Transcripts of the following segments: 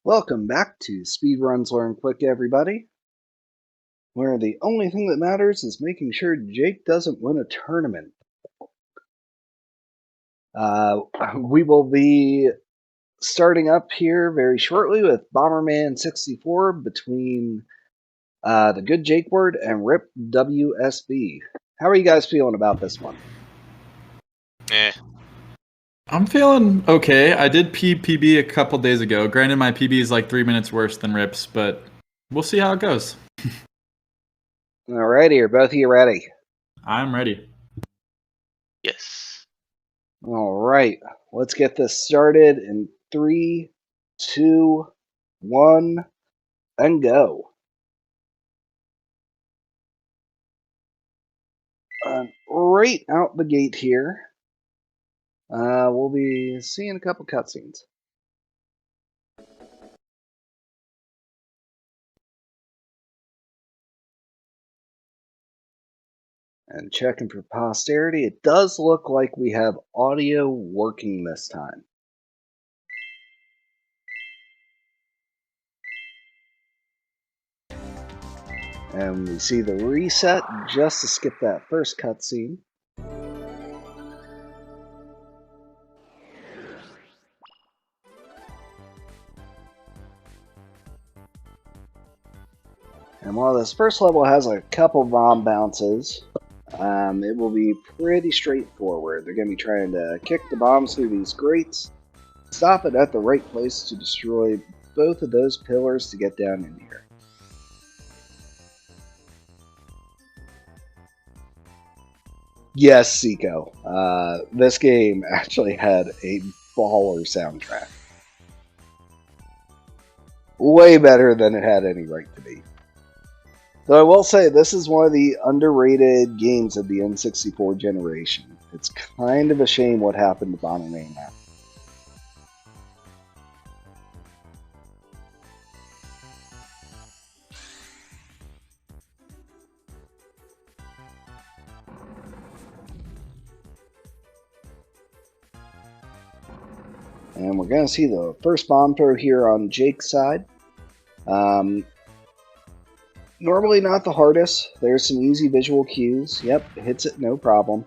Welcome back to Speedruns Learn Quick, everybody, where the only thing that matters is making sure Jake doesn't win a tournament. We will be starting up here very shortly with Bomberman 64 between the good Jake Word and Rip WSB. How are you guys feeling about this one? I'm feeling okay. I did PB a couple days ago. Granted, my PB is like 3 minutes worse than Rip's, but we'll see how it goes. Alrighty, are both of you ready? I'm ready. Yes. Alright, let's get this started in 3, 2, 1, and go. Right out the gate here, we'll be seeing a couple cutscenes. And checking for posterity, it does look like we have audio working this time. And we see the reset just to skip that first cutscene. And while this first level has a couple bomb bounces, it will be pretty straightforward. They're going to be trying to kick the bombs through these grates, stop it at the right place to destroy both of those pillars to get down in here. Yes, Seiko. This game actually had a baller soundtrack. Way better than it had any right to be. Though I will say, this is one of the underrated games of the N64 generation. It's kind of a shame what happened to Bomberman now. And we're going to see the first bomb throw here on Jake's side. Normally not the hardest. There's some easy visual cues. Yep, hits it, no problem.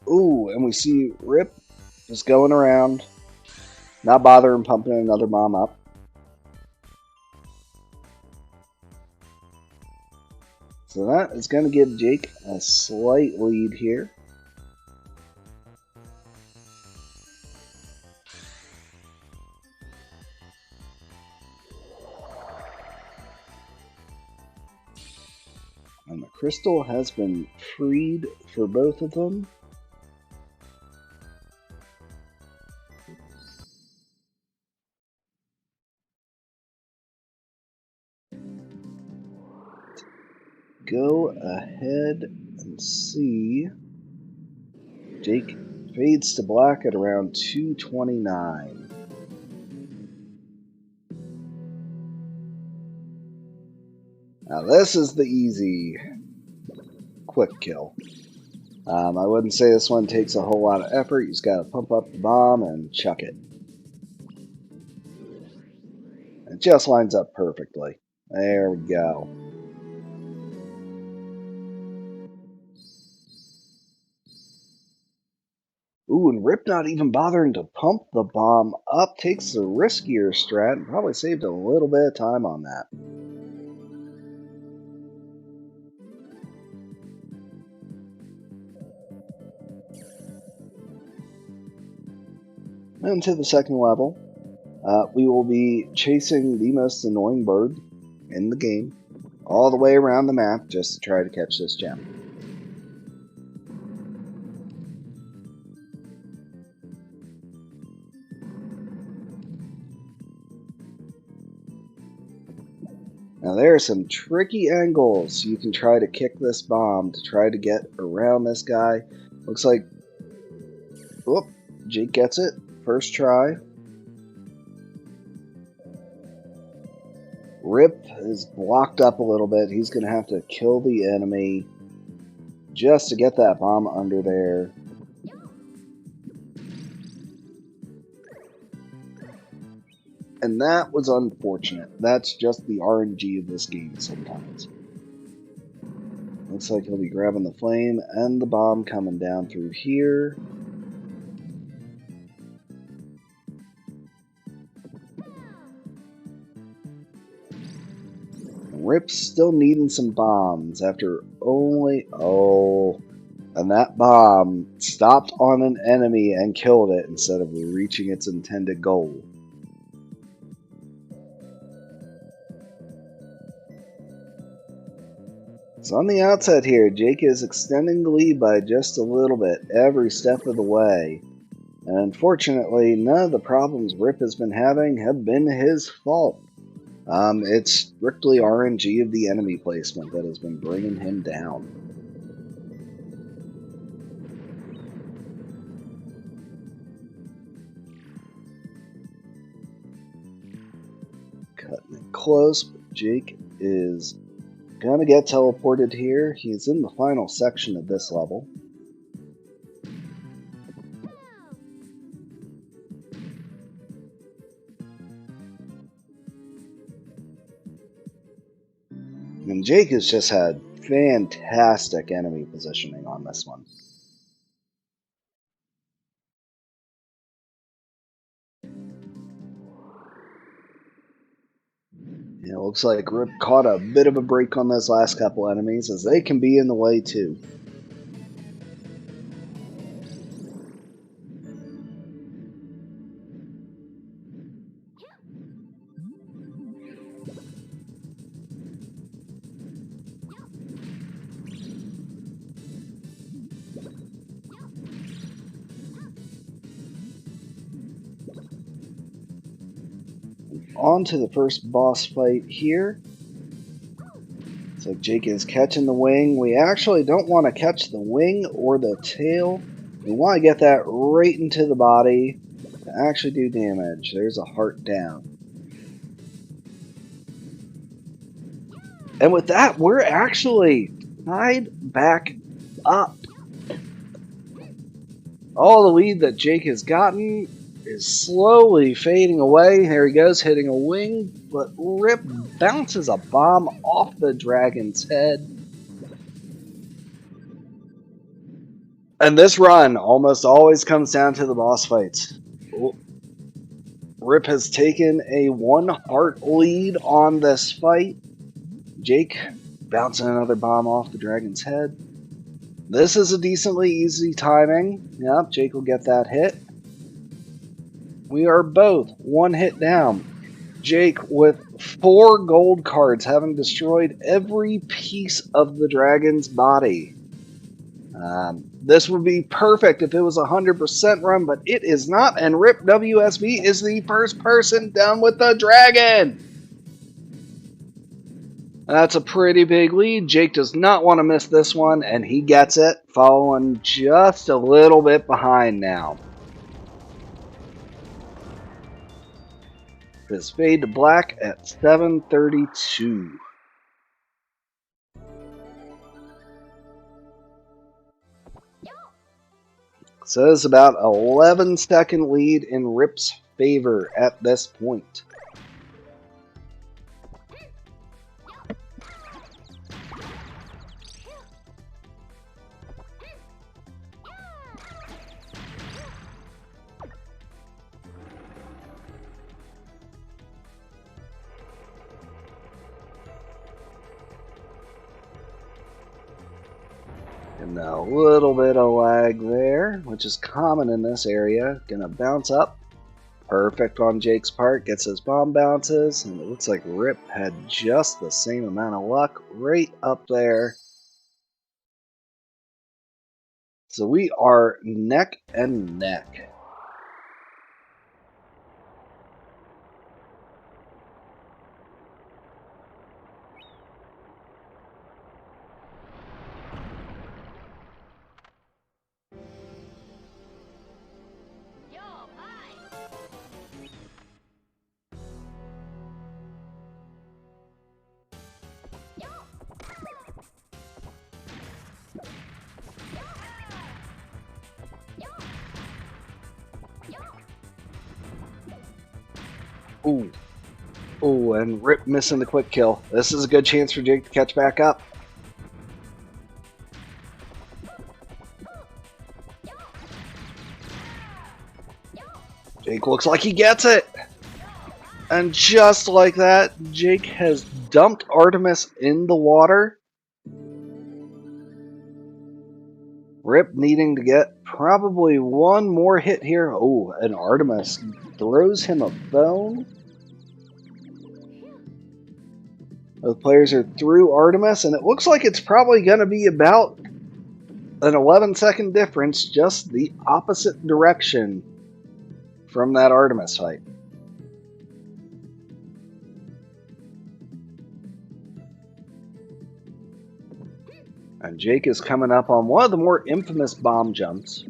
Ooh, and we see Rip just going around, not bothering pumping another bomb up. So that is going to give Jake a slight lead here. And the crystal has been freed for both of them. Go ahead and see. Jake fades to black at around 229. Now this is the easy, quick kill. I wouldn't say this one takes a whole lot of effort. You just gotta pump up the bomb and chuck it. It just lines up perfectly. There we go. Ooh, and Rip not even bothering to pump the bomb up takes the riskier strat and probably saved a little bit of time on that. And to the second level, we will be chasing the most annoying bird in the game all the way around the map just to try to catch this gem. Now there are some tricky angles you can try to kick this bomb to try to get around this guy. Looks like, whoop, Jake gets it, first try. Rip is blocked up a little bit. He's going to have to kill the enemy just to get that bomb under there. And that was unfortunate. That's just the RNG of this game sometimes. Looks like he'll be grabbing the flame and the bomb coming down through here. Rip's still needing some bombs after only... Oh... And that bomb stopped on an enemy and killed it instead of reaching its intended goal. So on the outset here, Jake is extending the lead by just a little bit every step of the way. And unfortunately, none of the problems Rip has been having have been his fault. It's strictly RNG of the enemy placement that has been bringing him down. Cutting it close, but Jake is gonna get teleported here. He's in the final section of this level. And Jake has just had fantastic enemy positioning on this one. It looks like Rip caught a bit of a break on those last couple enemies, as they can be in the way too. On to the first boss fight here. So Jake is catching the wing. We actually don't want to catch the wing or the tail. We want to get that right into the body to actually do damage. There's a heart down. And with that, we're actually tied back up. All the lead that Jake has gotten is slowly fading away. There he goes, hitting a wing, but Rip bounces a bomb off the dragon's head. And this run almost always comes down to the boss fights. Rip has taken a 1 heart lead on this fight. Jake bouncing another bomb off the dragon's head. This is a decently easy timing. Yep, Jake will get that hit. We are both 1 hit down. Jake with 4 gold cards, having destroyed every piece of the dragon's body. This would be perfect if it was a 100% run, but it is not, and Rip WSB is the first person done with the dragon! That's a pretty big lead. Jake does not want to miss this one, and he gets it, following just a little bit behind now. This fade to black at 7:32. So it's about 11-second lead in Rip's favor at this point. And a little bit of lag there, which is common in this area. Gonna bounce up. Perfect on Jake's part. Gets his bomb bounces. And it looks like Rip had just the same amount of luck right up there. So we are neck and neck. Ooh. Ooh, and Rip missing the quick kill. This is a good chance for Jake to catch back up. Jake looks like he gets it. And just like that, Jake has dumped Artemis in the water. Rip needing to get probably one more hit here. Oh, and Artemis throws him a bone. Both players are through Artemis, and it looks like it's probably going to be about an 11-second difference, just the opposite direction from that Artemis fight. And Jake is coming up on one of the more infamous bomb jumps,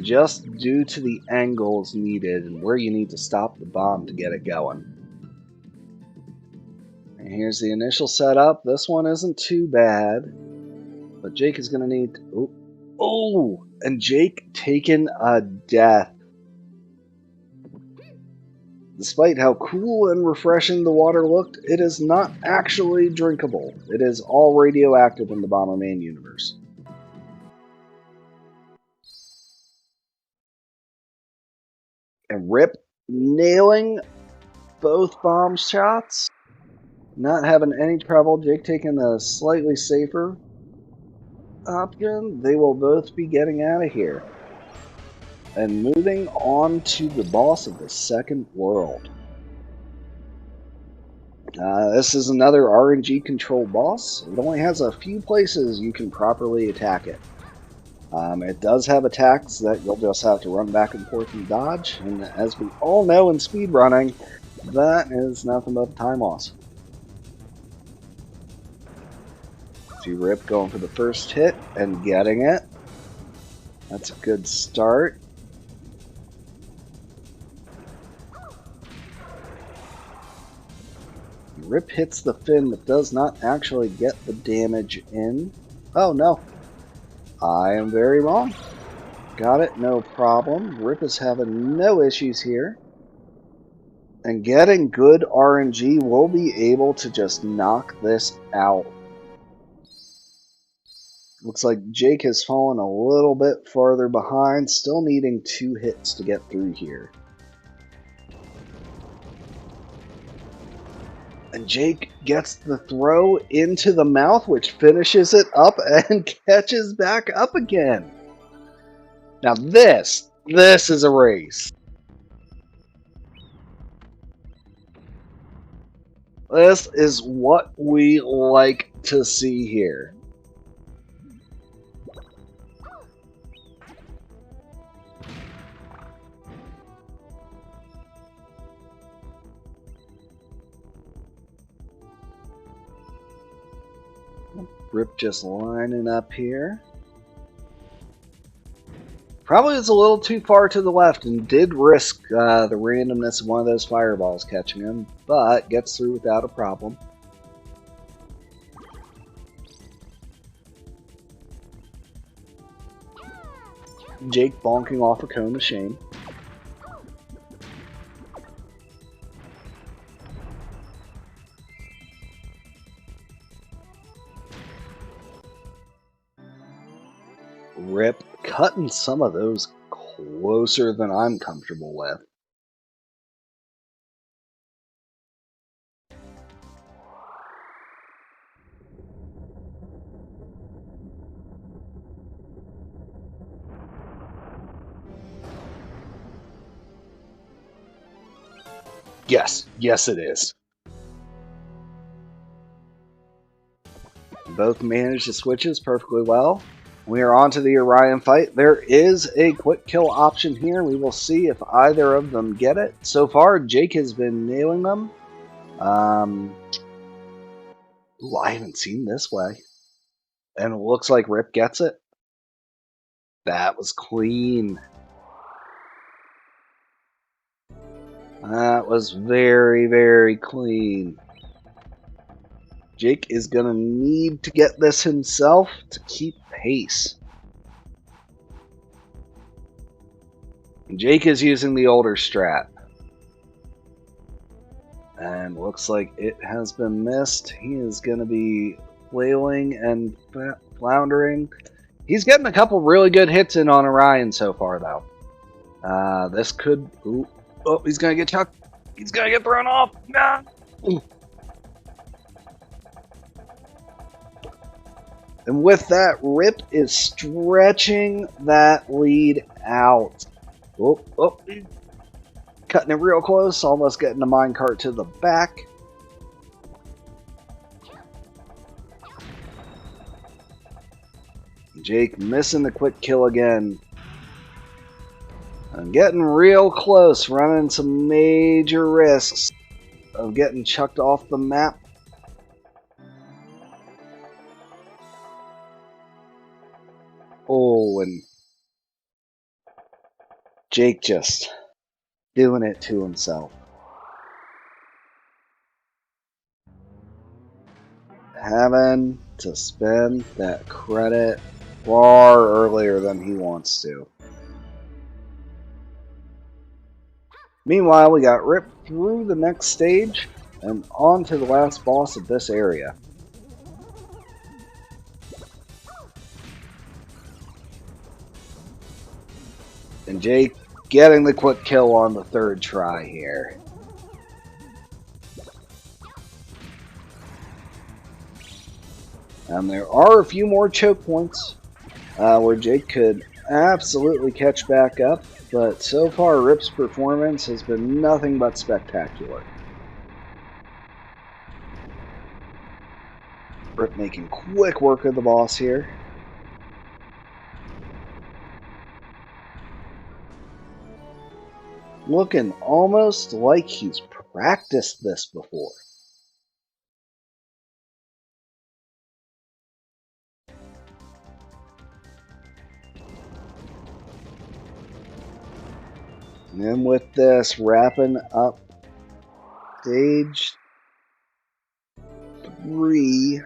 just due to the angles needed and where you need to stop the bomb to get it going. And here's the initial setup. This one isn't too bad, but Jake is going to need... Oh! And Jake taking a death. Despite how cool and refreshing the water looked, it is not actually drinkable. It is all radioactive in the Bomberman universe. And Rip nailing both bomb shots. Not having any trouble. Jake taking the slightly safer option. They will both be getting out of here. And moving on to the boss of the second world. This is another RNG controlled boss. It only has a few places you can properly attack it. It does have attacks that you'll just have to run back and forth and dodge. And as we all know in speedrunning, that is nothing but time loss. See Rip going for the first hit and getting it. That's a good start. Rip hits the fin but does not actually get the damage in. Oh no. I am very wrong. Got it, no problem. Rip is having no issues here. And getting good RNG will be able to just knock this out. Looks like Jake has fallen a little bit farther behind, still needing 2 hits to get through here. And Jake gets the throw into the mouth, which finishes it up and catches back up again. Now this is a race. This is what we like to see here. Rip just lining up here. Probably is a little too far to the left and did risk the randomness of one of those fireballs catching him, but gets through without a problem. Jake bonking off a cone of shame. Rip cutting some of those closer than I'm comfortable with. Yes it is. Both managed the switches perfectly well. We are on to the Orion fight. There is a quick kill option here. We will see if either of them get it. So far, Jake has been nailing them. Ooh, I haven't seen this way. And it looks like Rip gets it. That was clean. That was very, very clean. Jake is going to need to get this himself to keep pace. And Jake is using the older strat. And looks like it has been missed. He is going to be flailing and floundering. He's getting a couple really good hits in on Orion so far, though. This could... Ooh, oh, he's going to get chucked. He's going to get thrown off. Nah. Ooh. And with that, Rip is stretching that lead out. Oh, oh. Cutting it real close, almost getting the minecart to the back. Jake missing the quick kill again. I'm getting real close, running some major risks of getting chucked off the map. Oh, and Jake just doing it to himself. Having to spend that credit far earlier than he wants to. Meanwhile, we got ripped through the next stage and on to the last boss of this area. And Jake getting the quick kill on the third try here. And there are a few more choke points where Jake could absolutely catch back up, but so far Rip's performance has been nothing but spectacular. Rip making quick work of the boss here. Looking almost like he's practiced this before. And then with this, wrapping up stage 3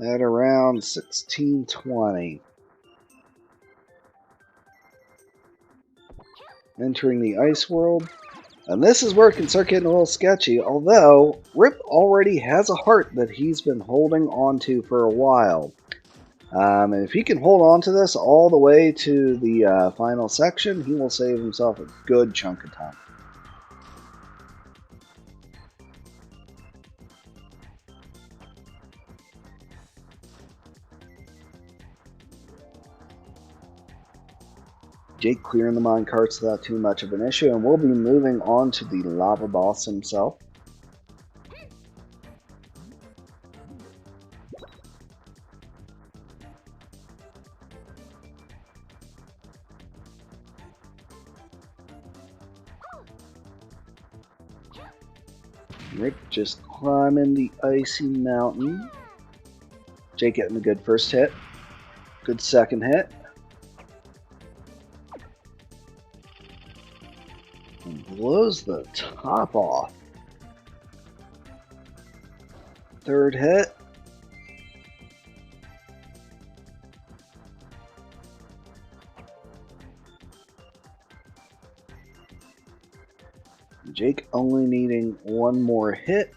at around 16:20. Entering the ice world. And this is where it can start getting a little sketchy, although Rip already has a heart that he's been holding on to for a while. And if he can hold on to this all the way to the final section, he will save himself a good chunk of time. Jake clearing the minecarts without too much of an issue, and we'll be moving on to the lava boss himself. Rick just climbing the icy mountain. Jake getting a good first hit. Good second hit. And blows the top off. Third hit. Jake only needing one more hit.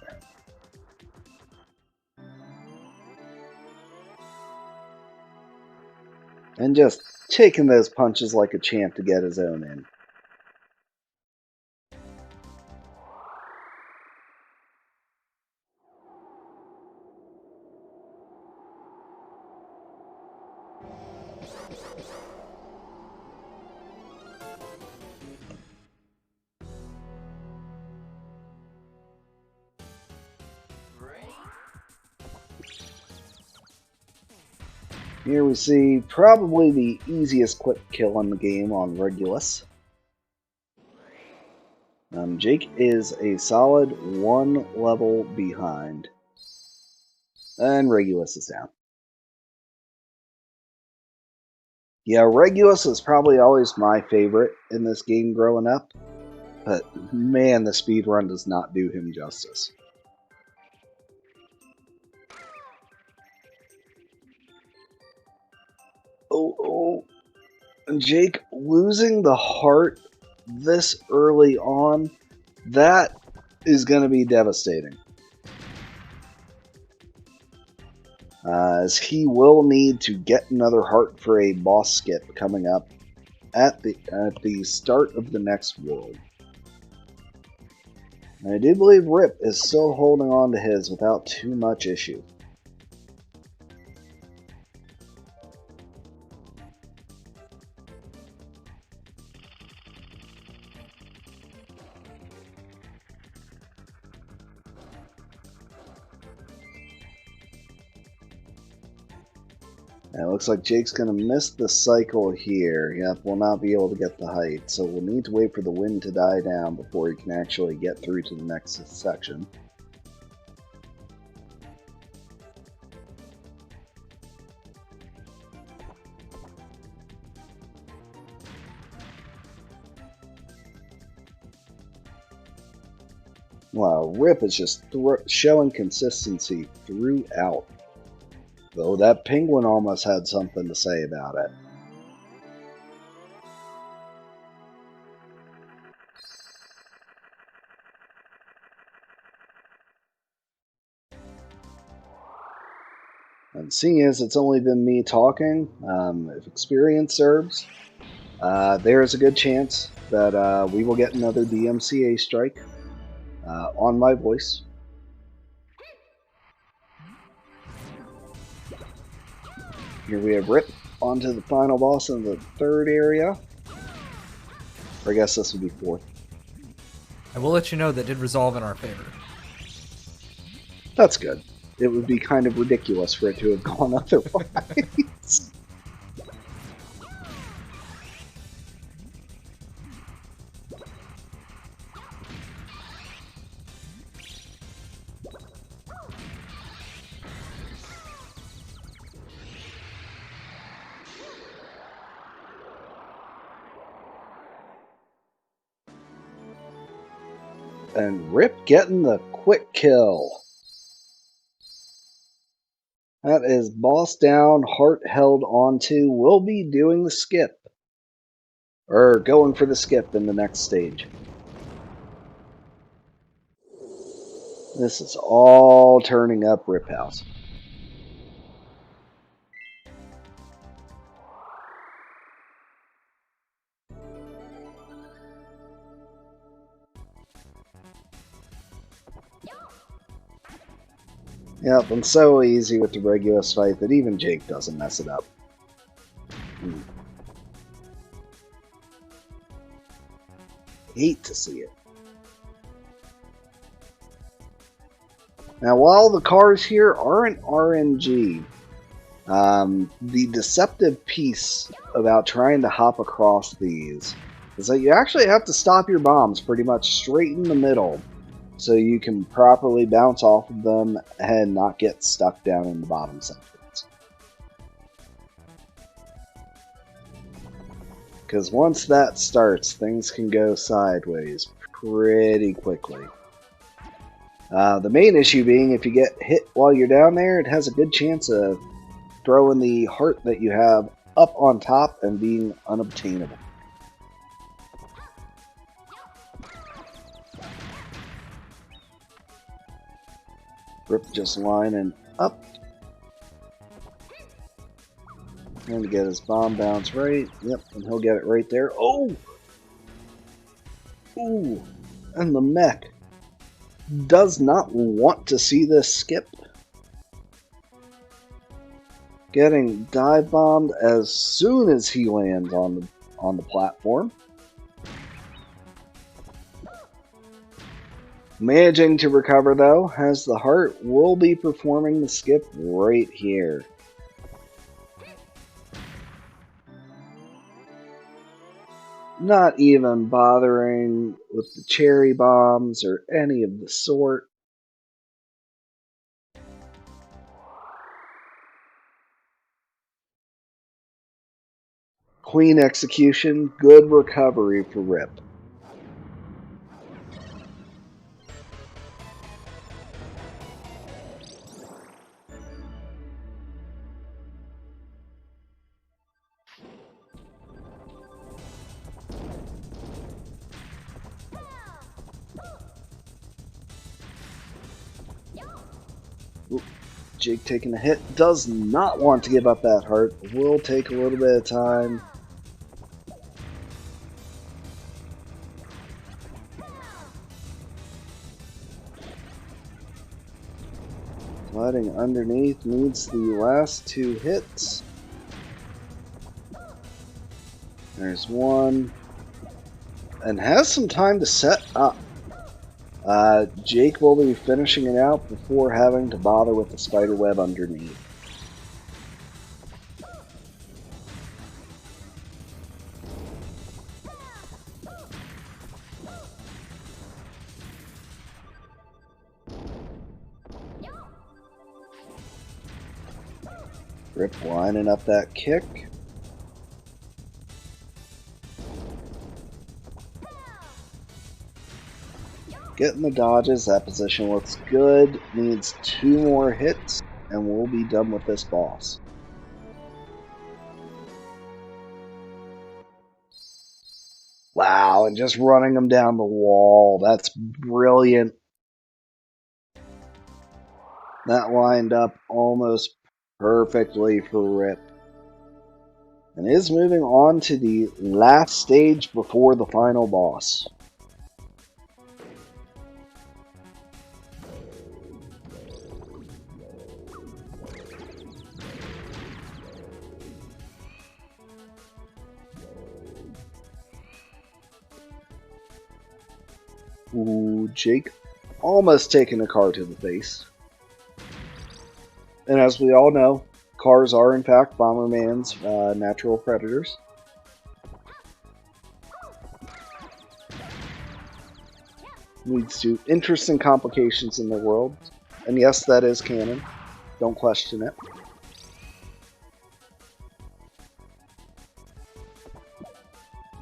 And just taking those punches like a champ to get his own in. Here we see probably the easiest quick kill in the game on Regulus. Jake is a solid 1 level behind. And Regulus is down. Yeah, Regulus is probably always my favorite in this game growing up. But man, the speedrun does not do him justice. Oh, and Jake losing the heart this early on, that is going to be devastating. As he will need to get another heart for a boss skip coming up at the start of the next world. And I do believe Rip is still holding on to his without too much issue. And it looks like Jake's going to miss the cycle here. Yep, will not be able to get the height, so we'll need to wait for the wind to die down before he can actually get through to the next section. Wow, Rip is just showing consistency throughout. Though that penguin almost had something to say about it. And seeing as it's only been me talking, if experience serves, there is a good chance that we will get another DMCA strike on my voice. Here we have Rip onto the final boss in the third area. Or I guess this would be fourth. I will let you know that did resolve in our favor. That's good. It would be kind of ridiculous for it to have gone otherwise. And Rip getting the quick kill. That is boss down, heart held onto. Will be doing the skip. Or going for the skip in the next stage. This is all turning up Rip House. Yep, and so easy with the Regulus fight that even Jake doesn't mess it up. Hate to see it. Now, while the cars here aren't RNG, the deceptive piece about trying to hop across these is that you actually have to stop your bombs pretty much straight in the middle so you can properly bounce off of them and not get stuck down in the bottom sections. Because once that starts, things can go sideways pretty quickly. The main issue being if you get hit while you're down there, it has a good chance of throwing the heart that you have up on top and being unobtainable. Rip just lining up. Trying to get his bomb bounce right. Yep, and he'll get it right there. Oh! Ooh! And the mech does not want to see this skip. Getting dive bombed as soon as he lands on the platform. Managing to recover though, as the heart will be performing the skip right here. Not even bothering with the cherry bombs or any of the sort. Clean execution, good recovery for Rip. Oop, Jake taking a hit. Does not want to give up that heart. Will take a little bit of time. Sliding underneath needs the last 2 hits. There's one. And has some time to set up. Jake will be finishing it out before having to bother with the spider web underneath. Rip lining up that kick. Getting the dodges, that position looks good. Needs 2 more hits, and we'll be done with this boss. Wow, and just running him down the wall. That's brilliant. That lined up almost perfectly for Rip. And is moving on to the last stage before the final boss. Ooh, Jake almost taking a car to the face. And as we all know, cars are in fact Bomberman's natural predators. Leads to interesting complications in the world. And yes, that is canon. Don't question it.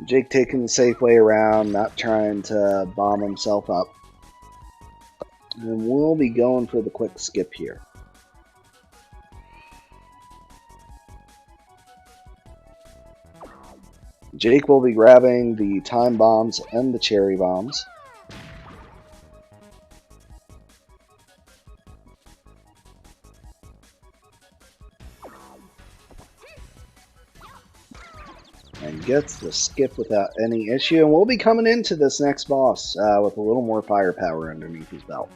Jake taking the safe way around, not trying to bomb himself up. And we'll be going for the quick skip here. Jake will be grabbing the time bombs and the cherry bombs. And gets the skip without any issue. And we'll be coming into this next boss with a little more firepower underneath his belt.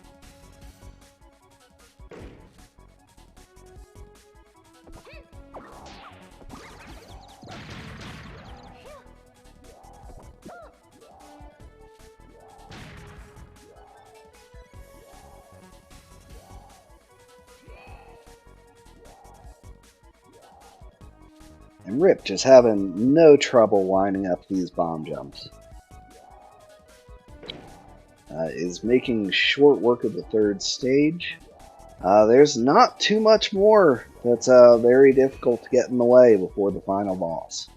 And Rip just having no trouble lining up these bomb jumps. Is making short work of the 3rd stage. There's not too much more that's very difficult to get in the way before the final boss.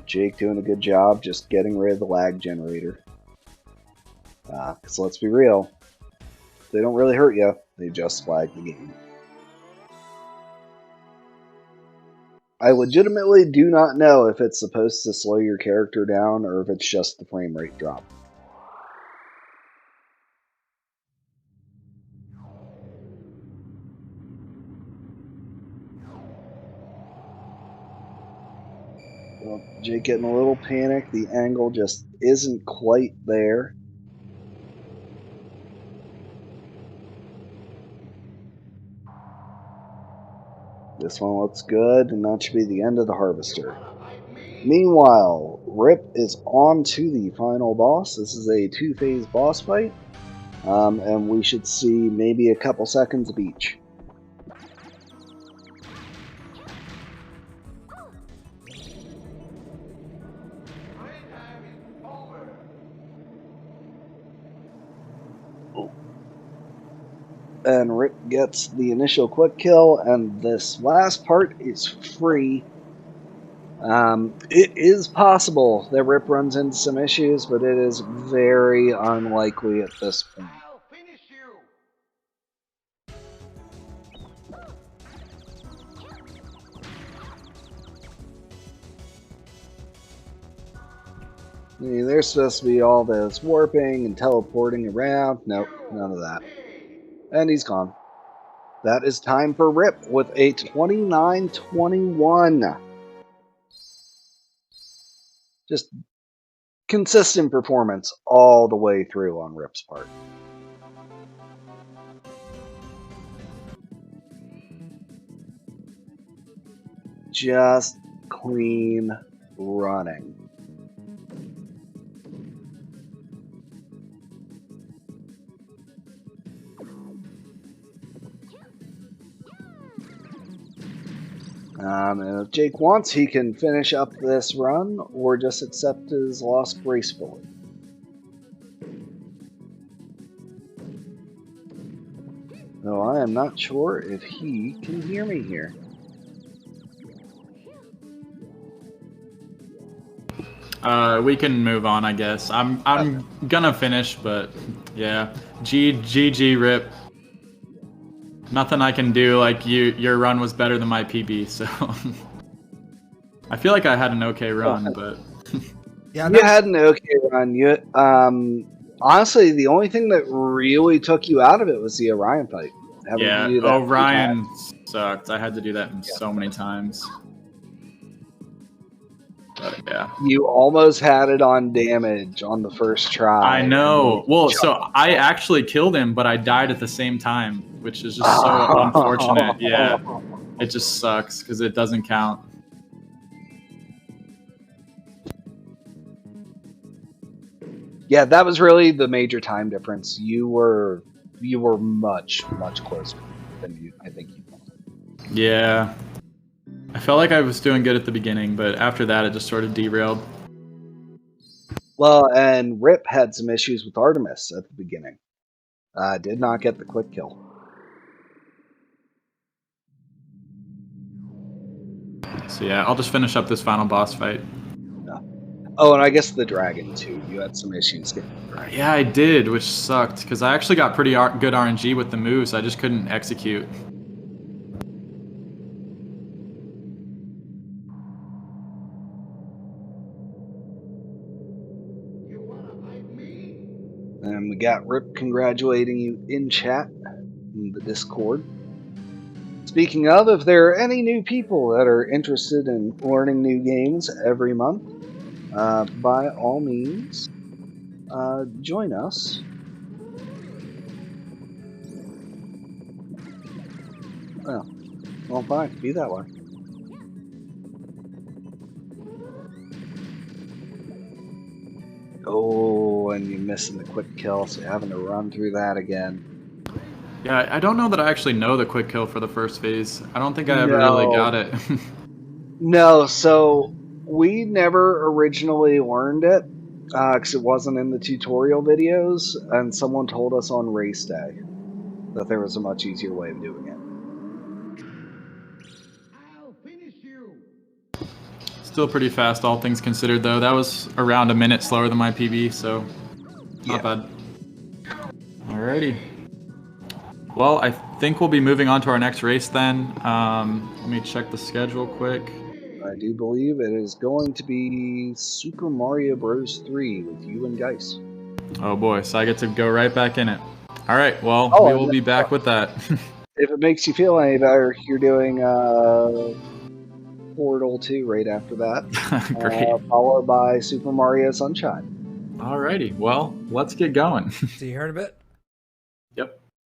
Jake doing a good job just getting rid of the lag generator. Because let's be real, they don't really hurt you, they just flag the game. I legitimately do not know if it's supposed to slow your character down or if it's just the frame rate drop. Well, Jake getting a little panicked. The angle just isn't quite there. This one looks good, and that should be the end of the harvester. Meanwhile, Rip is on to the final boss. This is a 2-phase boss fight, and we should see maybe a couple seconds of each. And Rip gets the initial quick kill, and this last part is free. It is possible that Rip runs into some issues, but it is very unlikely at this point. I mean, there's supposed to be all this warping and teleporting around. Nope, none of that. And he's gone. That is time for Rip with a 29-21. Just consistent performance all the way through on Rip's part. Just clean running. And if Jake wants, he can finish up this run or just accept his loss gracefully. Though I am not sure if he can hear me here. We can move on, I guess. I'm gonna finish, but yeah. GG Rip. Nothing I can do. Like your run was better than my PB, so I feel like I had an okay run, but yeah, you had an okay run. You honestly, the only thing that really took you out of it was the Orion fight. Yeah, Orion sucked. I had to do that so many times. But yeah. You almost had it on damage on the first try. I know. Well, so I actually killed him, but I died at the same time, which is just so unfortunate. Yeah. It just sucks because it doesn't count. Yeah, that was really the major time difference. You were much closer than I think you were. Yeah. I felt like I was doing good at the beginning, but after that it just sort of derailed. Well, and Rip had some issues with Artemis at the beginning. Did not get the quick kill. So yeah, I'll just finish up this final boss fight. Oh, and I guess the dragon too. You had some issues getting the dragon. Yeah, I did, which sucked because I actually got pretty good RNG with the moves. I just couldn't execute. And we got Rip congratulating you in chat in the Discord. Speaking of, if there are any new people that are interested in learning new games every month, by all means, join us. Well, fine, be that way. Oh, and you're missing the quick kill, so you're having to run through that again. Yeah, I don't know that I actually know the quick kill for the first phase. I don't think I ever really got it. No, so we never originally learned it because it wasn't in the tutorial videos, and someone told us on race day that there was a much easier way of doing it. I'll finish you. Still pretty fast, all things considered, though. That was around a minute slower than my PB, so not bad. Alrighty. Well, I think we'll be moving on to our next race then. Let me check the schedule quick. I do believe it is going to be Super Mario Bros. 3 with you and Geis. Oh boy, so I get to go right back in it. Alright, well, we will be back with that. If it makes you feel any better, you're doing Portal 2 right after that. Great. Followed by Super Mario Sunshine. Alrighty, well, let's get going. See you here in a bit.